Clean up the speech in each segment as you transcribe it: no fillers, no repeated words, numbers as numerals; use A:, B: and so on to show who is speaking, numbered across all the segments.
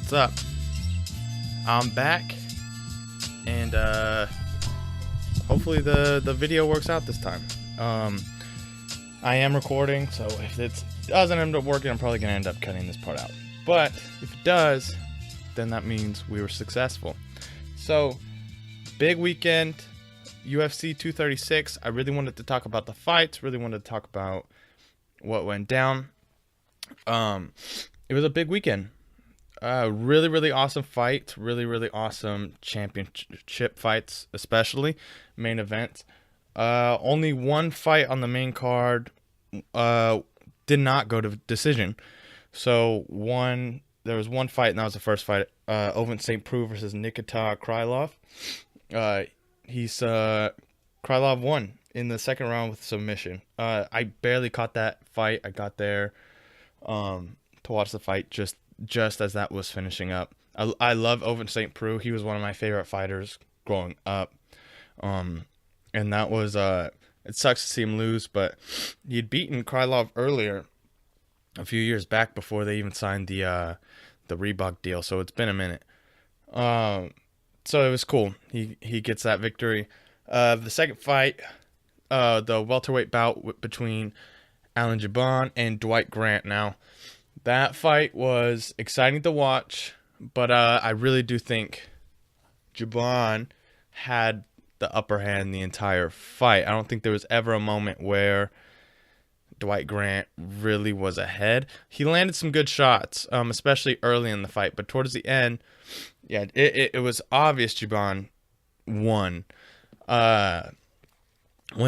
A: What's up? I'm back, and hopefully the video works out this time. I am recording, so if it doesn't end up working, I'm probably gonna end up cutting this part out. But if it does, then that means we were successful. So, big weekend, UFC 236. I really wanted to talk about the fights. Really wanted to talk about what went down. It was a big weekend. Really awesome fights. Really awesome championship fights, especially main events. Only one fight on the main card did not go to decision. So there was one fight, and that was the first fight. Ovince St. Preux versus Nikita Krylov. Krylov won in the second round with submission. I barely caught that fight. I got there to watch the fight just as that was finishing up. I love Ovince St. Preux. He was one of my favorite fighters growing up. And that was it sucks to see him lose, but he'd beaten Krylov earlier, a few years back, before they even signed the Reebok deal. So it's been a minute. So it was cool. He gets that victory. The second fight, the welterweight bout between Alan Gibon and Dwight Grant. Now, that fight was exciting to watch, but I really do think Gibon had the upper hand the entire fight. I don't think there was ever a moment where Dwight Grant really was ahead. He landed some good shots, especially early in the fight, but towards the end, yeah, it was obvious Gibon won. Went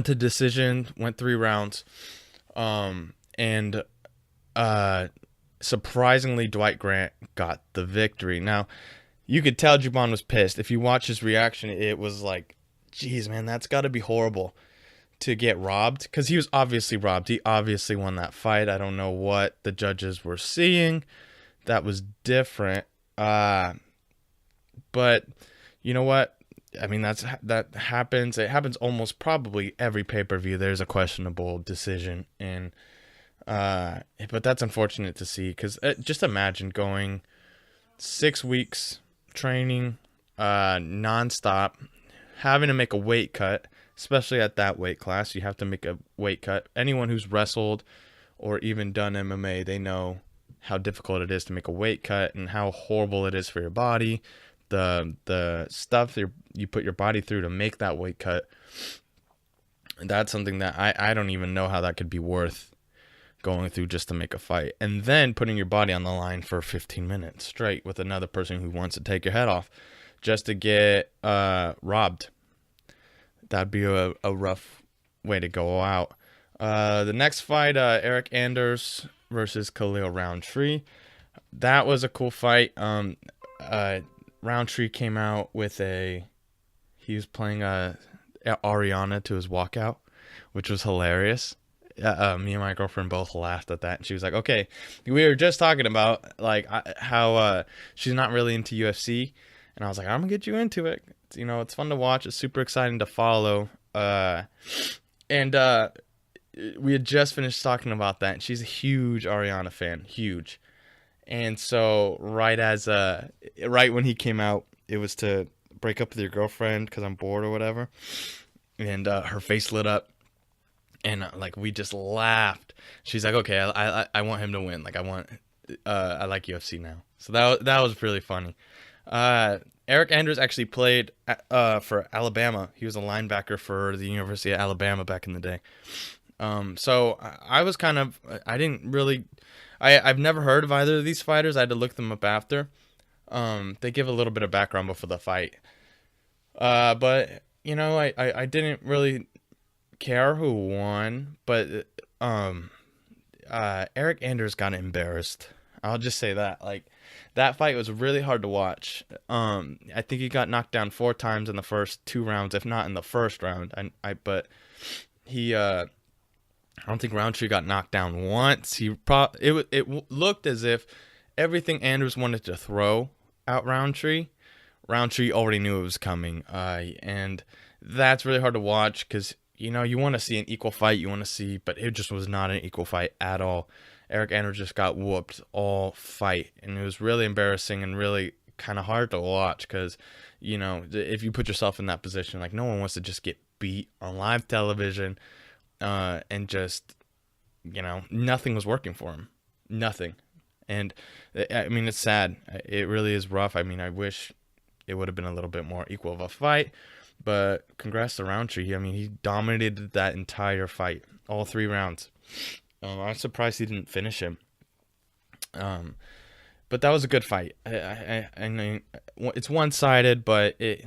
A: to decision, went 3 rounds, and surprisingly, Dwight Grant got the victory. Now, you could tell Gibon was pissed. If you watch his reaction, it was like, geez, man, that's got to be horrible to get robbed, because he was obviously robbed. He obviously won that fight. I don't know what the judges were seeing that was different. But you know what? I mean, that happens. It happens almost probably every pay-per-view. There's a questionable decision, and but that's unfortunate to see, because just imagine going 6 weeks training nonstop, having to make a weight cut, especially at that weight class. You have to make a weight cut. Anyone who's wrestled or even done MMA, they know how difficult it is to make a weight cut and how horrible it is for your body. The stuff you put your body through to make that weight cut, that's something that I don't even know how that could be worth going through just to make a fight. And then putting your body on the line for 15 minutes straight with another person who wants to take your head off just to get robbed. That'd be a rough way to go out. The next fight, Eric Anders versus Khalil Roundtree. That was a cool fight. Roundtree came out with he was playing Ariana to his walkout, which was hilarious. Me and my girlfriend both laughed at that, and she was like, okay, we were just talking about like how she's not really into UFC, and I was like, I'm gonna get you into it. It's fun to watch. It's super exciting to follow. And we had just finished talking about that, and she's a huge Ariana fan, huge. And so right when he came out, it was to break up with your girlfriend because I'm bored or whatever, and her face lit up, and like we just laughed. She's like, okay, I want him to win. Like I like UFC now. So that was really funny. Eric Anders actually played for Alabama. He was a linebacker for the University of Alabama back in the day. So I was I've never heard of either of these fighters. I had to look them up after. They give a little bit of background before the fight. But I didn't really care who won, but Eric Anders got embarrassed. I'll just say that. Like, that fight was really hard to watch. I think he got knocked down 4 times in the first 2 rounds, if not in the first round. I don't think Roundtree got knocked down once. It looked as if everything Anders wanted to throw out Roundtree already knew it was coming. And that's really hard to watch because, you want to see an equal fight. But it just was not an equal fight at all. Eric Anders just got whooped all fight, and it was really embarrassing and really kind of hard to watch because, if you put yourself in that position, like no one wants to just get beat on live television, and just, nothing was working for him, nothing. And I mean, it's sad. It really is rough. I mean, I wish it would have been a little bit more equal of a fight, but congrats to Roundtree. I mean, he dominated that entire fight, all 3 rounds. I'm surprised he didn't finish him. But that was a good fight. I mean, it's one-sided, but it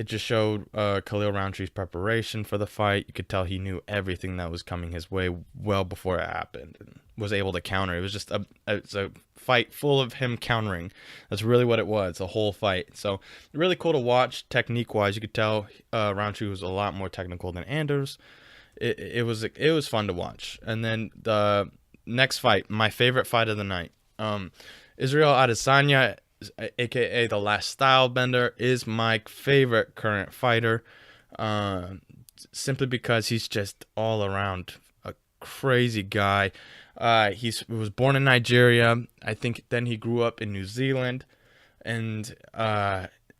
A: just showed Khalil Rountree's preparation for the fight. You could tell he knew everything that was coming his way well before it happened and was able to counter. It was just it's a fight full of him countering. That's really what it was, a whole fight. So really cool to watch technique-wise. You could tell Roundtree was a lot more technical than Anders. It was fun to watch. And then the next fight, my favorite fight of the night, Israel Adesanya, aka the Last Stylebender, is my favorite current fighter, simply because he's just all around a crazy guy. He was born in Nigeria. I think then he grew up in New Zealand, and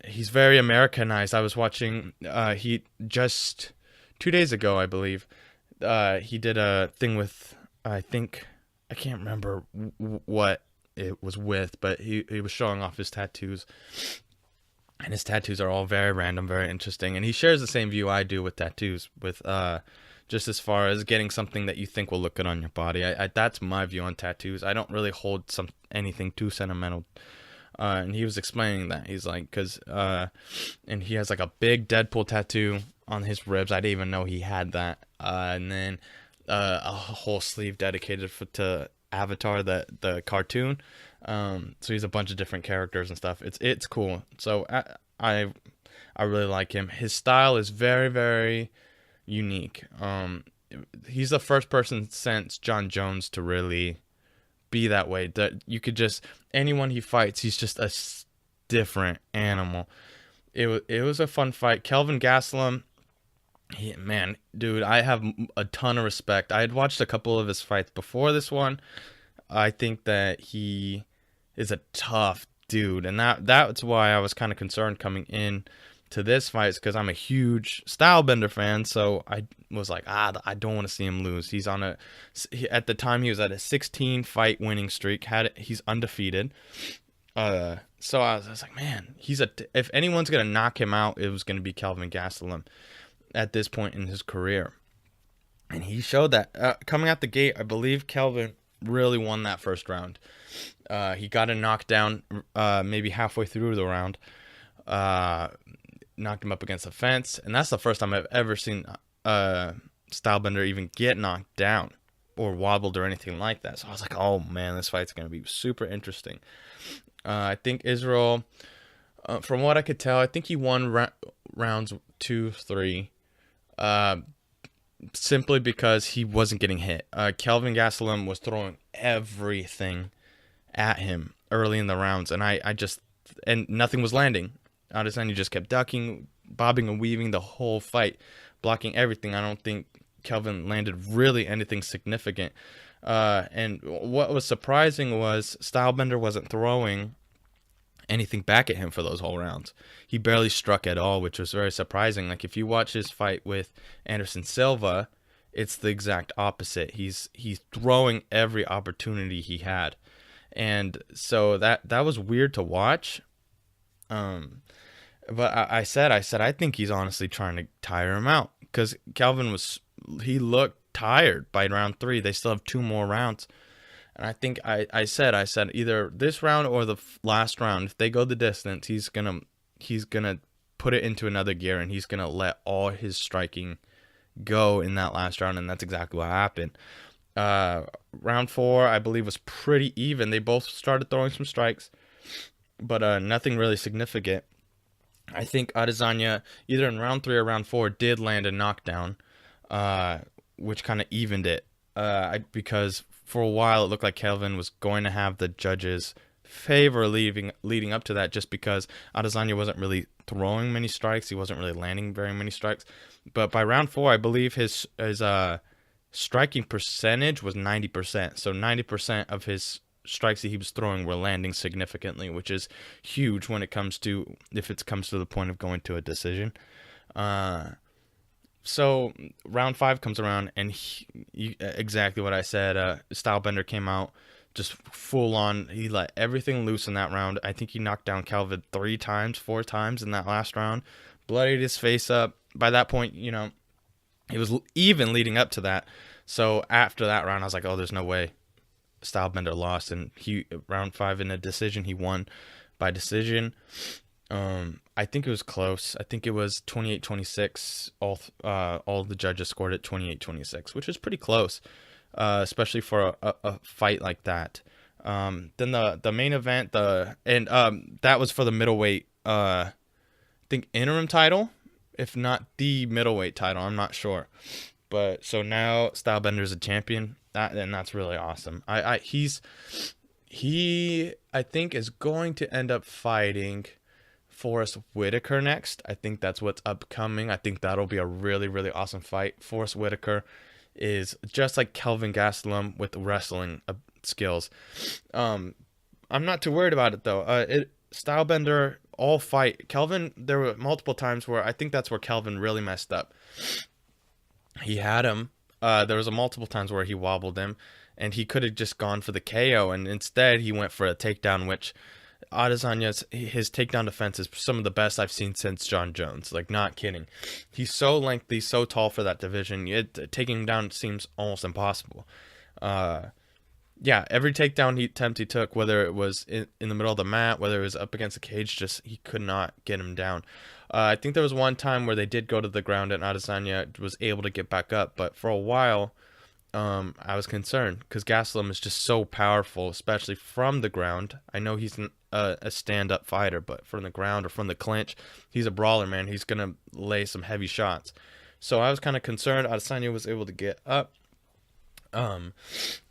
A: he's very Americanized. I was watching, he just 2 days ago, I believe, he did a thing with, I can't remember what it was with, but he was showing off his tattoos, and his tattoos are all very random, very interesting, and he shares the same view I do with tattoos, with just as far as getting something that you think will look good on your body. That's my view on tattoos. I don't really hold anything too sentimental, and he was explaining that. He's like, and he has like a big Deadpool tattoo on his ribs. I didn't even know he had that, and then a whole sleeve dedicated to Avatar, the cartoon. So he's a bunch of different characters and stuff. It's cool. So I really like him. His style is very, very unique. He's the first person since John Jones to really be that way. That you could just, anyone he fights, he's just a different animal. It was a fun fight. Kelvin Gastelum, man, dude, I have a ton of respect. I had watched a couple of his fights before this one. I think that he is a tough dude, and that's why I was kind of concerned coming in to this fight, because I'm a huge Stylebender fan. So I was like, I don't want to see him lose. He's at the time he was at a 16 fight winning streak. He's undefeated. So I was like, man, if anyone's gonna knock him out, it was gonna be Kelvin Gastelum at this point in his career. And he showed that coming out the gate. I believe Kelvin really won that first round. He got a knockdown maybe halfway through the round, knocked him up against the fence, and that's the first time I've ever seen Stylebender even get knocked down or wobbled or anything like that. So I was like, oh man, this fight's going to be super interesting. I think Israel, from what I could tell, I think he won rounds 2, 3, simply because he wasn't getting hit. Kelvin Gastelum was throwing everything at him early in the rounds, and nothing was landing. Adesanya just kept ducking, bobbing and weaving the whole fight, blocking everything. I don't think Kelvin landed really anything significant. And what was surprising was Stylebender wasn't throwing anything back at him for those whole rounds. He barely struck at all, which was very surprising. Like, if you watch his fight with Anderson Silva, it's the exact opposite. He's throwing every opportunity he had. And so that was weird to watch. But I said I think he's honestly trying to tire him out, because Kelvin he looked tired by round 3. They still have 2 more rounds. And I think I said either this round or the last round, if they go the distance, he's gonna put it into another gear, and he's gonna let all his striking go in that last round, and that's exactly what happened. Round 4, I believe, was pretty even. They both started throwing some strikes, but nothing really significant. I think Adesanya, either in round 3 or round 4, did land a knockdown, which kind of evened it, because for a while it looked like Kelvin was going to have the judges' favor leading up to that, just because Adesanya wasn't really throwing many strikes. He wasn't really landing very many strikes. But by round 4, I believe his striking percentage was 90%. So 90% of his strikes that he was throwing were landing significantly, which is huge when it comes to, if it comes to the point of going to a decision. So round 5 comes around, and exactly what I said. Stylebender came out just full on. He let everything loose in that round. I think he knocked down Calvin 4 times in that last round. Bloodied his face up. By that point, it was even leading up to that. So after that round, I was like, oh, there's no way Stylebender lost. And round 5 in a decision, he won by decision. I think it was close. I think it was 28-26. All the judges scored it 28-26, which is pretty close, especially for a fight like that. Then the main event, that was for the middleweight, I think interim title, if not the middleweight title. I'm not sure, but so now Stylebender's a champion. And that's really awesome. He I think is going to end up fighting Forrest Whitaker next. I think that's what's upcoming. I think that'll be a really, really awesome fight. Forrest Whitaker is just like Kelvin Gastelum with wrestling skills. I'm not too worried about it though. Stylebender all fight. Kelvin, there were multiple times where I think that's where Kelvin really messed up. He had him. There was multiple times where he wobbled him, and he could have just gone for the KO, and instead he went for a takedown, which Adesanya's his takedown defense is some of the best I've seen since John Jones. Like, not kidding. He's so lengthy, so tall for that division. Taking him down seems almost impossible. Every takedown attempt he took, whether it was in the middle of the mat, whether it was up against the cage, he could not get him down. I think there was one time where they did go to the ground and Adesanya was able to get back up, but for a while, I was concerned because Gastelum is just so powerful, especially from the ground. I know he's a stand-up fighter, but from the ground or from the clinch, he's a brawler, man. He's going to lay some heavy shots. So I was kind of concerned Adesanya was able to get up.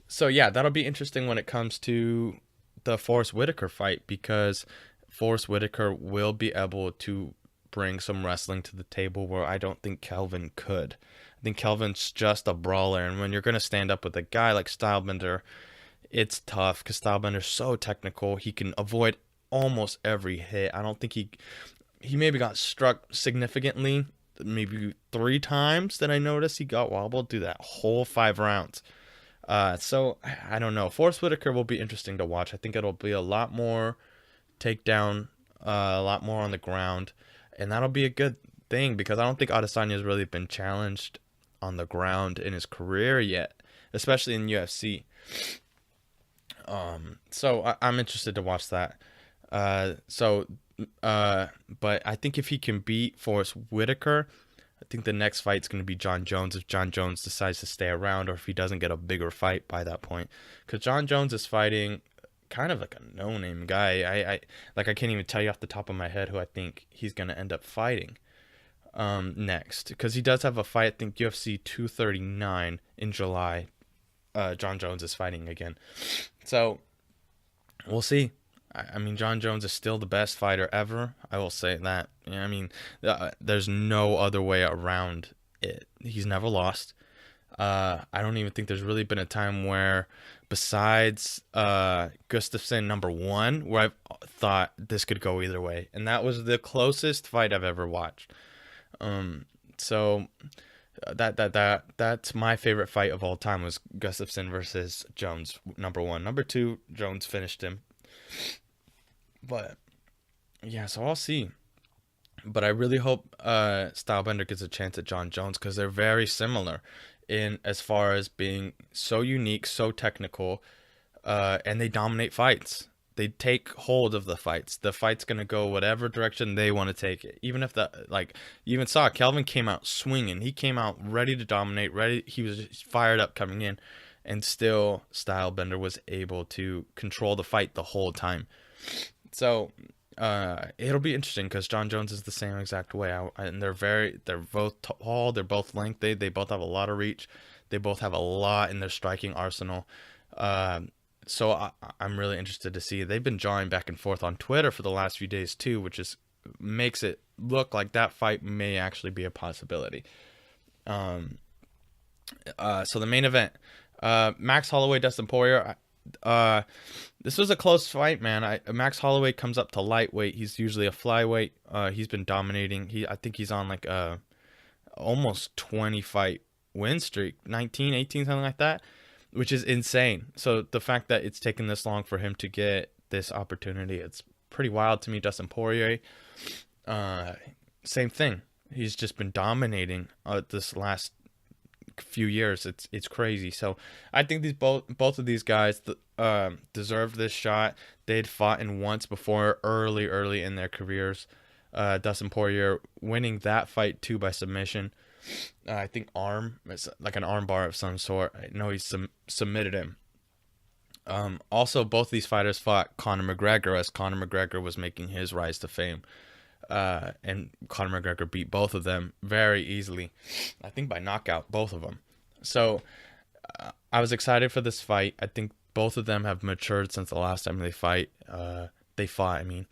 A: So yeah, that'll be interesting when it comes to the Forrest Whitaker fight, because Forrest Whitaker will be able to bring some wrestling to the table where I don't think Kelvin could. I think Kelvin's just a brawler, and when you're going to stand up with a guy like Stylebender, it's tough because Stylebender's so technical. He can avoid almost every hit. I don't think he maybe got struck significantly, maybe 3 times that I noticed he got wobbled through that whole 5 rounds. So I don't know. Forrest Whitaker will be interesting to watch. I think it'll be a lot more takedown, a lot more on the ground, and that'll be a good thing because I don't think Adesanya has really been challenged on the ground in his career yet, especially in UFC. So I'm interested to watch that. But I think if he can beat Forrest Whitaker, I think the next fight's going to be John Jones if John Jones decides to stay around or if he doesn't get a bigger fight by that point. Because John Jones is fighting kind of like a no-name guy. I can't even tell you off the top of my head who I think he's going to end up fighting next. Because he does have a fight, I think UFC 239 in July. John Jones is fighting again. So we'll see. I mean, John Jones is still the best fighter ever. I will say that. I mean, there's no other way around it. He's never lost. I don't even think there's really been a time where, besides Gustafsson #1, where I thought this could go either way. And that was the closest fight I've ever watched. So that's my favorite fight of all time, was Gustafsson versus Jones, #1. #2, Jones finished him. But yeah, so I'll see. But I really hope Stylebender gets a chance at John Jones, because they're very similar in as far as being so unique, so technical, and they dominate fights. They take hold of the fights. The fight's gonna go whatever direction they want to take it. Even if you even saw Kelvin came out swinging. He came out ready to dominate. He was fired up coming in, and still Stylebender was able to control the fight the whole time. So it'll be interesting because John Jones is the same exact way, and they're both tall, they're both lengthy, they both have a lot of reach, they both have a lot in their striking arsenal. So I'm really interested to see. They've been jawing back and forth on Twitter for the last few days too, which makes it look like that fight may actually be a possibility. So the main event, Max Holloway, Dustin Poirier. This was a close fight, man. Max Holloway comes up to lightweight. He's usually a flyweight. He's been dominating. I think he's on like a almost 20 fight win streak, 19, 18, something like that, which is insane. So the fact that it's taken this long for him to get this opportunity, it's pretty wild to me. Dustin Poirier, same thing. He's just been dominating this last few years. It's crazy. So I think these both of these guys deserved this shot. They'd fought in once before, early in their careers. Dustin Poirier winning that fight too by submission. I think it's like an arm bar of some sort. I know he submitted him. Also, both these fighters fought Conor McGregor as Conor McGregor was making his rise to fame. And Conor McGregor beat both of them very easily. I think by knockout, both of them. So I was excited for this fight. I think both of them have matured since the last time they fought. I mean,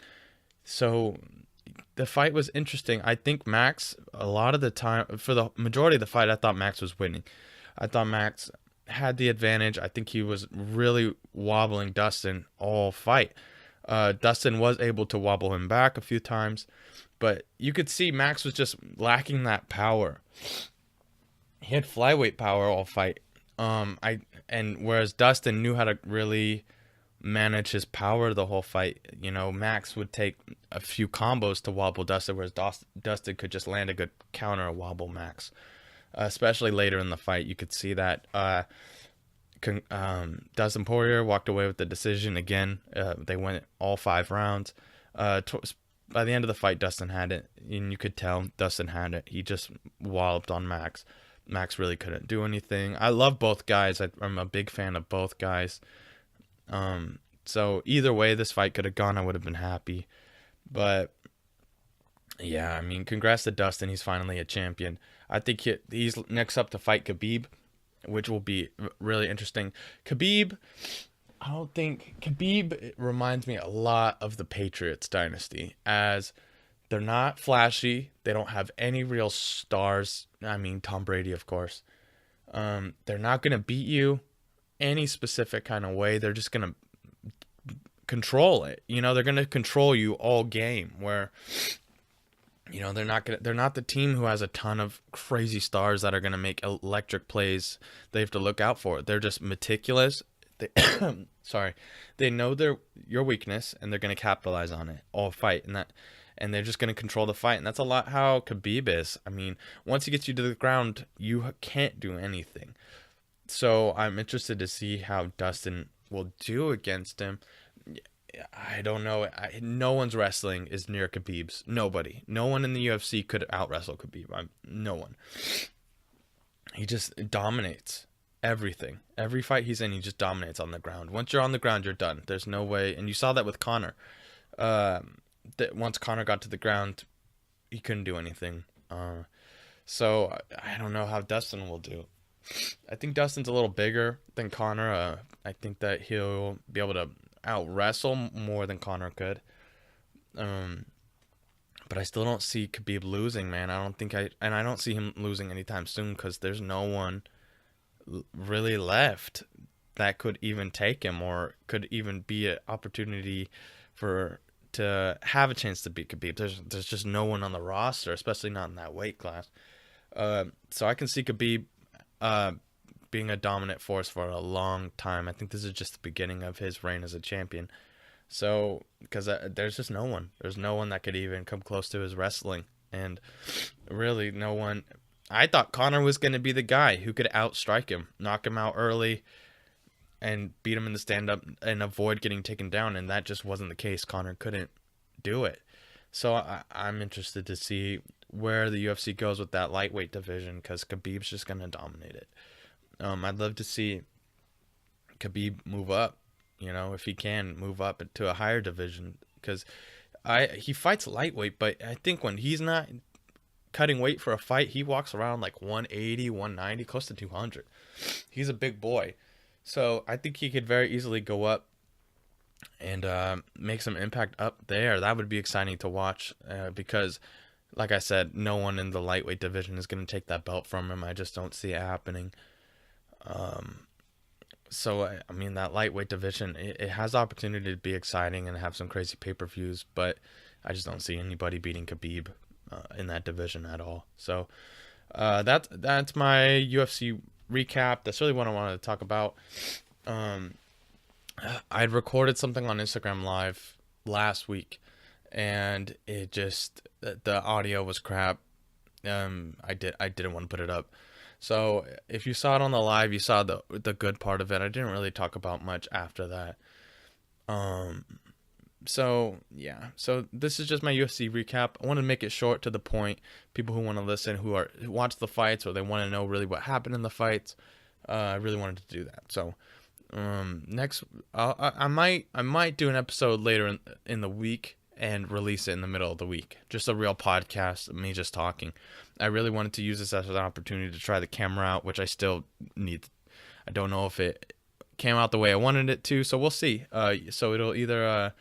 A: so the fight was interesting. I think Max, a lot of the time, for the majority of the fight, I thought Max was winning. I thought Max had the advantage. I think he was really wobbling Dustin all fight. Dustin was able to wobble him back a few times, but you could see Max was just lacking that power. He had flyweight power all fight. Whereas Dustin knew how to really manage his power the whole fight. You know, Max would take a few combos to wobble Dustin, whereas Dustin could just land a good counter and wobble Max. Especially later in the fight, you could see that. Dustin Poirier walked away with the decision again. They went all 5 rounds. By the end of the fight, Dustin had it, and you could tell Dustin had it. He just walloped on Max. Max really couldn't do anything. I love both guys. I'm a big fan of both guys. So either way this fight could have gone, I would have been happy. But yeah, I mean, congrats to Dustin. He's finally a champion. I think he's next up to fight Khabib, which will be really interesting. Khabib reminds me a lot of the Patriots dynasty, as they're not flashy. They don't have any real stars. I mean, Tom Brady, of course. They're not going to beat you any specific kind of way. They're just going to control it. You know, they're going to control you all game, where they're not the team who has a ton of crazy stars that are going to make electric plays they have to look out for. They're just meticulous. They know your weakness, and they're going to capitalize on it all fight, and they're just going to control the fight. And that's a lot how Khabib is. I mean, once he gets you to the ground, you can't do anything. So I'm interested to see how Dustin will do against him. I don't know. No one's wrestling is near Khabib's. Nobody. No one in the UFC could out-wrestle Khabib. No one. He just dominates everything. Every fight he's in, he just dominates on the ground. Once you're on the ground, you're done. There's no way. And you saw that with Conor. That once Conor got to the ground, he couldn't do anything. So I don't know how Dustin will do. I think Dustin's a little bigger than Conor. I think that he'll be able to out-wrestle more than Conor could. But I still don't see Khabib losing, man. I don't see him losing anytime soon, because there's no one really left that could even take him, or could even be an opportunity to have a chance to beat Khabib. There's just no one on the roster, especially not in that weight class. So I can see Khabib being a dominant force for a long time. I think this is just the beginning of his reign as a champion. So, because there's just no one. There's no one that could even come close to his wrestling. And really, no one. I thought Conor was going to be the guy who could outstrike him, knock him out early, and beat him in the stand-up and avoid getting taken down. And that just wasn't the case. Conor couldn't do it. So I'm interested to see where the UFC goes with that lightweight division, because Khabib's just going to dominate it. I'd love to see Khabib move up, if he can move up to a higher division, because he fights lightweight, but I think when he's not cutting weight for a fight, he walks around like 180, 190, close to 200. He's a big boy. So I think he could very easily go up and make some impact up there. That would be exciting to watch, because, like I said, no one in the lightweight division is going to take that belt from him. I just don't see it happening. So I mean, that lightweight division, it has the opportunity to be exciting and have some crazy pay-per-views, but I just don't see anybody beating Khabib in that division at all. So that's my UFC recap. That's really what I wanted to talk about. Um, I'd recorded something on Instagram Live last week, and it just the audio was crap. I didn't want to put it up. So if you saw it on the live, you saw the good part of it. I didn't really talk about much after that. Um, so yeah, so this is just my UFC recap. I want to make it short to the point. People who want to listen, who watch the fights, or they want to know really what happened in the fights, I really wanted to do that. So next, I might do an episode later in the week and release it in the middle of the week. Just a real podcast, me just talking. I really wanted to use this as an opportunity to try the camera out, which I still need. I don't know if it came out the way I wanted it to, so we'll see. So it'll either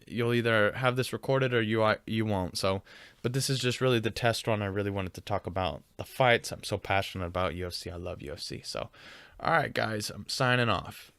A: you'll either have this recorded or you won't. So, but this is just really the test run. I really wanted to talk about the fights. I'm so passionate about UFC. I love UFC. So, all right, guys, I'm signing off.